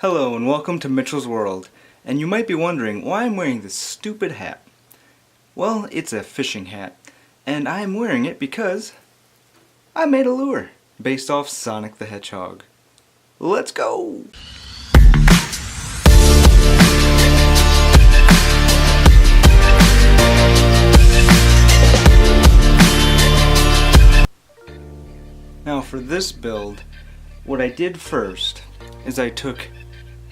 Hello and welcome to Mitchell's World, and you might be wondering why I'm wearing this stupid hat. Well, it's a fishing hat, and I'm wearing it because I made a lure based off Sonic the Hedgehog. Let's go! Now for this build, what I did first is I took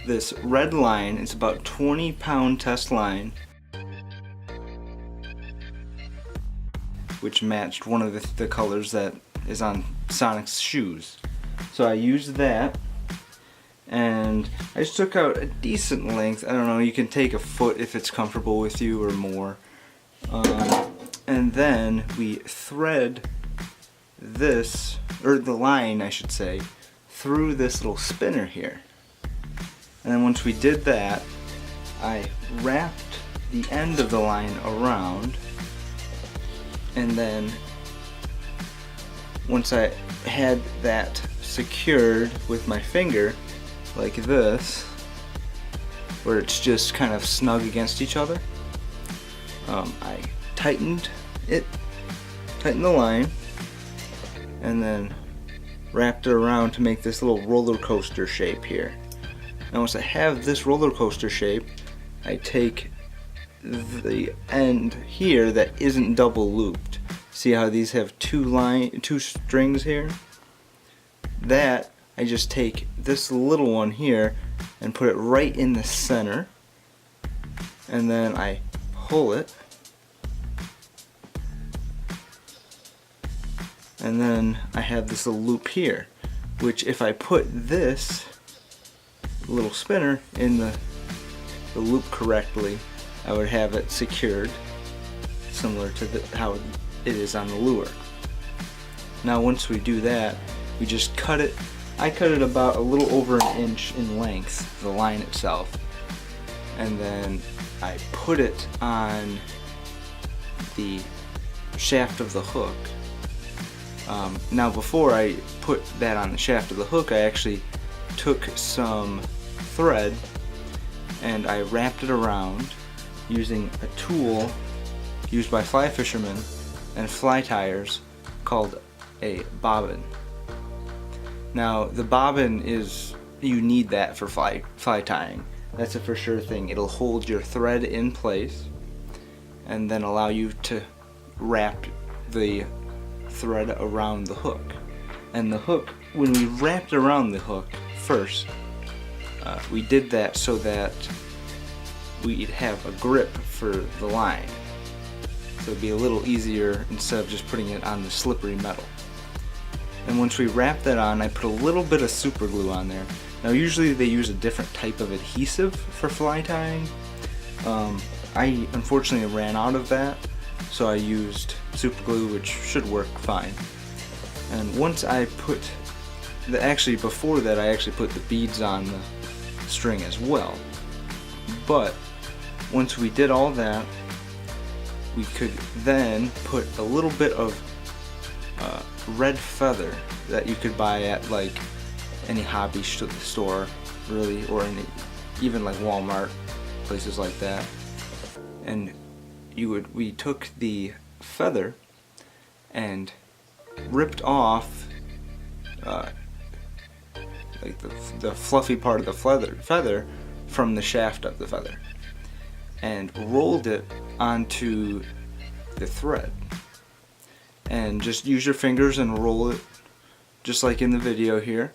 this red line, it's about 20-pound test line, which matched one of the colors that is on Sonic's shoes. So I used that, and I just took out a decent length. I don't know, you can take a foot if it's comfortable with you or more. And then we thread this, or the line I should say, through this little spinner here. And then once we did that, I wrapped the end of the line around, and then once I had that secured with my finger like this, where it's just kind of snug against each other, I tightened the line, and then wrapped it around to make this little roller coaster shape here. Now once I have this roller coaster shape, I take the end here that isn't double looped. See how these have two strings here? That I just take this little one here and put it right in the center, and then I pull it, and then I have this little loop here, which if I put this little spinner in the loop correctly, I would have it secured similar to how it is on the lure. Now once we do that, we just cut it. I cut it about a little over an inch in length, the line itself, and then I put it on the shaft of the hook. Now before I put that on the shaft of the hook, I actually took some thread and I wrapped it around using a tool used by fly fishermen and fly tyers called a bobbin. Now the bobbin is, you need that for fly tying. That's a for sure thing. It'll hold your thread in place and then allow you to wrap the thread around the hook. And the hook, when we wrapped around the hook first, we did that so that we'd have a grip for the line. So it'd be a little easier instead of just putting it on the slippery metal. And once we wrapped that on, I put a little bit of super glue on there. Now usually they use a different type of adhesive for fly tying. I unfortunately ran out of that, so I used super glue, which should work fine. And once I put before that I actually put the beads on the string as well. But once we did all that, we could then put a little bit of red feather that you could buy at like any hobby store, really, or even like Walmart, places like that. And we took the feather and ripped off like the fluffy part of the feather from the shaft of the feather and rolled it onto the thread. And just use your fingers and roll it just like in the video here.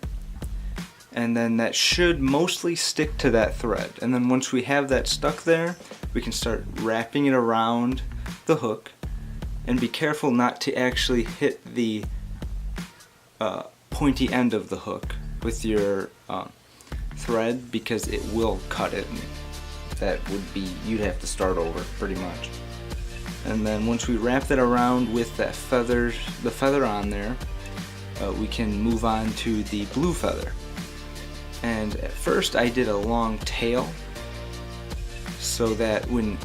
And then that should mostly stick to that thread. And then once we have that stuck there, we can start wrapping it around the hook. And be careful not to actually hit the pointy end of the hook with your thread, because it will cut it, and that would be, you'd have to start over pretty much. And then once we wrap that around with the feather on there, we can move on to the blue feather. And at first I did a long tail so that when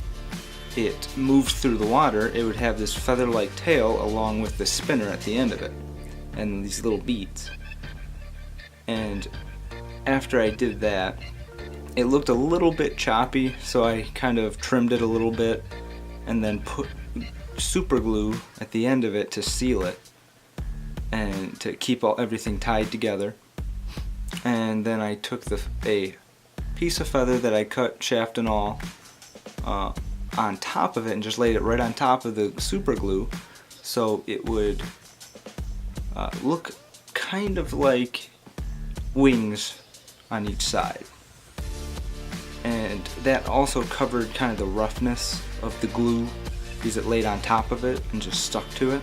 it moved through the water, it would have this feather-like tail along with the spinner at the end of it and these little beads. And after I did that, It looked a little bit choppy, so I kind of trimmed it a little bit and then put super glue at the end of it to seal it and to keep everything tied together. And then I took a piece of feather that I cut shaft and all on top of it and just laid it right on top of the super glue, so it would look kind of like wings on each side. And that also covered kind of the roughness of the glue because it laid on top of it and just stuck to it.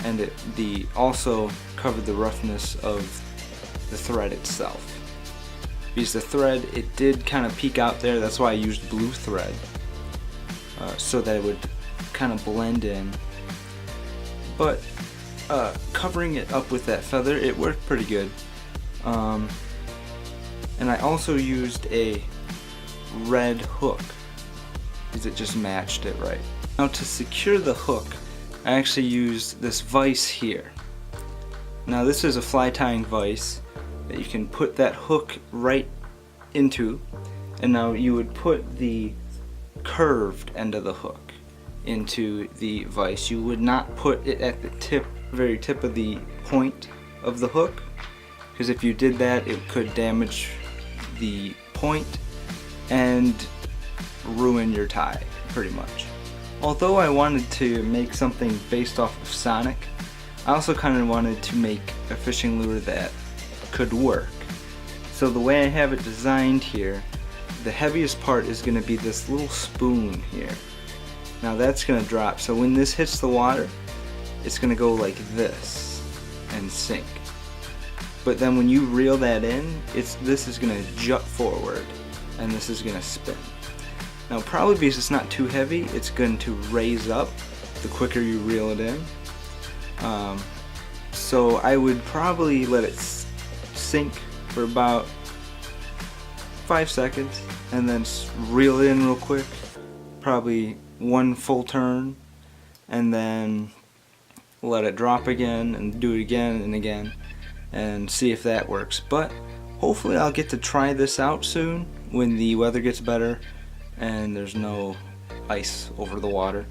And it also covered the roughness of the thread itself. Because the thread, it did kind of peek out there, that's why I used blue thread. So that it would kind of blend in. But covering it up with that feather, it worked pretty good. And I also used a red hook because it just matched it right. Now to secure the hook, I actually used this vise here. Now this is a fly tying vise that you can put that hook right into, and now you would put the curved end of the hook into the vise. You would not put it at the very tip of the point of the hook, because if you did that it could damage the point and ruin your tie pretty much. Although I wanted to make something based off of Sonic, I also kind of wanted to make a fishing lure that could work. So the way I have it designed here, the heaviest part is going to be this little spoon here. Now that's going to drop, so when this hits the water, it's going to go like this and sink. But then when you reel that in, this is going to jut forward and this is going to spin. Now probably because it's not too heavy, it's going to raise up the quicker you reel it in. So I would probably let it sink for about 5 seconds and then reel it in real quick, probably one full turn, and then let it drop again and do it again and again and see if that works. But hopefully I'll get to try this out soon when the weather gets better and there's no ice over the water.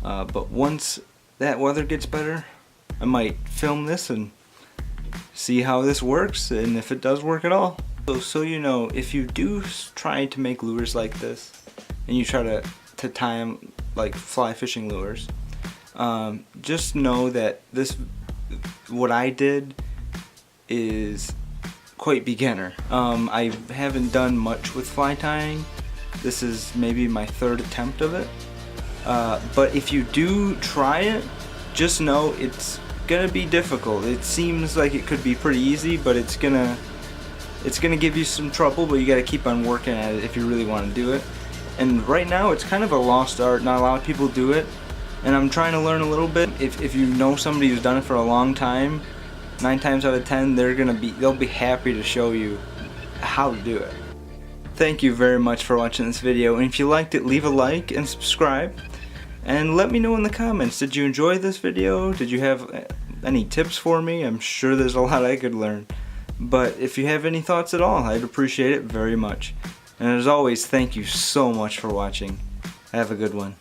But once that weather gets better, I might film this and see how this works and if it does work at all. So you know, if you do try to make lures like this and you try to tie them like fly fishing lures, just know that what I did is quite beginner. I haven't done much with fly tying. This is maybe my 3rd attempt of it. But if you do try it, just know it's gonna be difficult. It seems like it could be pretty easy, but it's gonna give you some trouble, but you gotta keep on working at it if you really want to do it. And right now it's kind of a lost art, not a lot of people do it, and I'm trying to learn a little bit. If you know somebody who's done it for a long time, 9 times out of 10 they'll be happy to show you how to do it. Thank you very much for watching this video, and if you liked it, leave a like and subscribe. And let me know in the comments, did you enjoy this video? Did you have any tips for me? I'm sure there's a lot I could learn. But if you have any thoughts at all, I'd appreciate it very much. And as always, thank you so much for watching. Have a good one.